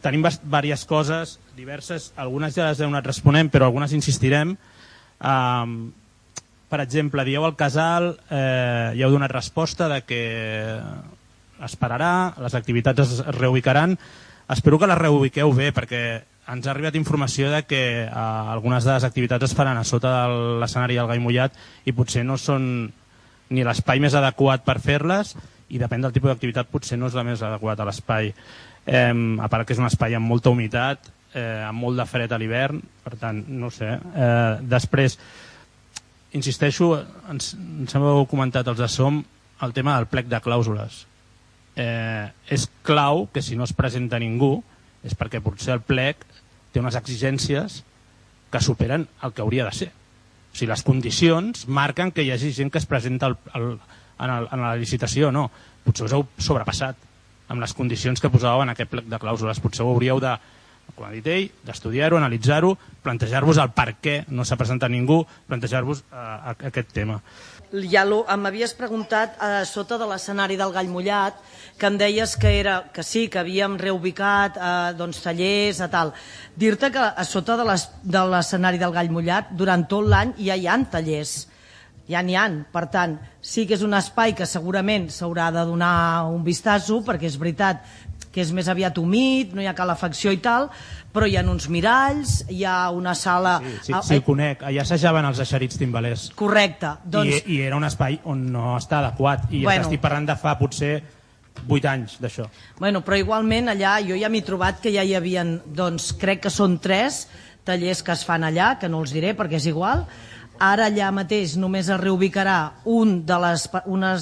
Tenim diverses coses, diverses, algunes ja les heu anat responent, però algunes insistirem. Per exemple, dieu al casal, ja heu donat resposta de que es pararà, les activitats es reubicaran. Espero que les reubiqueu bé, perquè ens ha arribat informació de que algunes de les activitats es faran a sota de l'escenari del Gai Mullat i potser no són ni l'espai més adequat per fer-les i depèn del tipus d'activitat potser no és la més adequat a l'espai. A part que és un espai amb molta humitat, amb molt de fred a l'hivern, per tant, no sé. Després, insisteixo, ens heu comentat els de SOM el tema del plec de clàusules. És clau que si no es presenta ningú és perquè potser el plec té unes exigències que superen el que hauria de ser. O sigui, les condicions marquen que hi hagi gent que es presenta en la licitació, no. Potser us heu sobrepassat amb les condicions que posàveu en aquest plec de clàusules. Potser ho hauríeu de, com ha dit ell, d'estudiar-ho, analitzar-ho, plantejar-vos el per què no s'ha presentat ningú, plantejar-vos aquest tema. Ja m'havies preguntat sota de l'escenari del Gall Mullat, que em deies que sí, que havíem reubicat tallers i tal. Dir-te que a sota de l'escenari del Gall Mullat, durant tot l'any ja hi ha tallers. Ja n'hi ha. Per tant, sí que és un espai que segurament s'haurà de donar un vistazo, perquè és veritat que és més aviat humit, no hi ha calefacció i tal, però hi ha uns miralls, hi ha una sala... Sí, ho conec. Allà assajaven els eixerits timbalers. Correcte. I era un espai on no està adequat. I estic parlant de fa potser 8 anys d'això. Però igualment allà jo ja m'he trobat que ja hi havia, crec que són 3 tallers que es fan allà, que no els diré perquè és igual. Ara allà mateix només es reubicarà una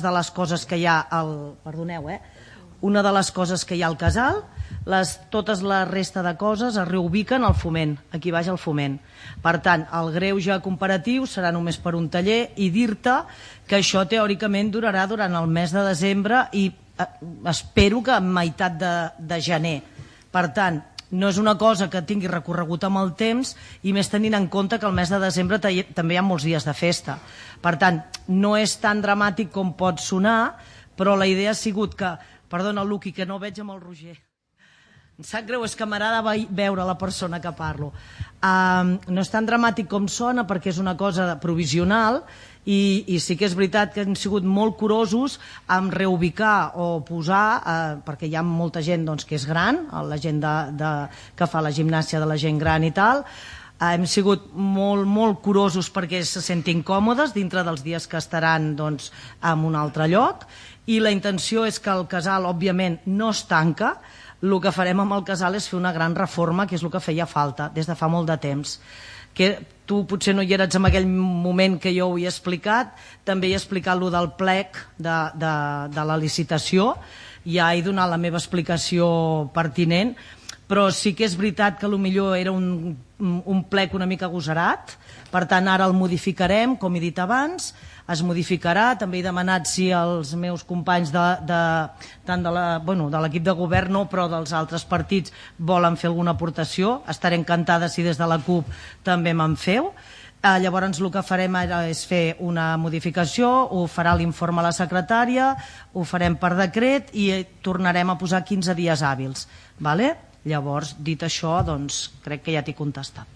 de les coses que hi ha una de les coses que hi ha al casal, totes la resta de coses es reubiquen al Foment, aquí baix al Foment. Per tant, el greuge comparatiu serà només per un taller i dir-te que això teòricament durarà durant el mes de desembre i espero que a meitat de gener. Per tant, no és una cosa que tingui recorregut amb el temps i més tenint en compte que el mes de desembre també hi ha molts dies de festa. Per tant, no és tan dramàtic com pot sonar, però la idea ha sigut que... Perdona, Luqui, que no veig amb el Roger. Em sap greu, és que m'agrada veure la persona que parlo. No és tan dramàtic com sona perquè és una cosa provisional i sí que és veritat que han sigut molt curosos en reubicar o posar, perquè hi ha molta gent que és gran, la gent que fa la gimnàsia de la gent gran i tal, hem sigut molt curosos perquè se sentin còmodes dintre dels dies que estaran en un altre lloc i la intenció és que el casal, òbviament, no es tanca. El que farem amb el casal és fer una gran reforma, que és el que feia falta des de fa molt de temps. Que tu potser no hi eres en aquell moment que jo ho he explicat, també he explicat el del plec de la licitació, ja he donat la meva explicació pertinent, però sí que és veritat que potser era un plec una mica agosarat, per tant ara el modificarem, com he dit abans, es modificarà, també he demanat si els meus companys tant de l'equip de govern no, però dels altres partits volen fer alguna aportació, estaré encantada si des de la CUP també me'n feu. Llavors el que farem ara és fer una modificació, ho farà l'informe a la secretària, ho farem per decret i tornarem a posar 15 dies hàbils. Llavors, dit això, crec que ja t'he contestat.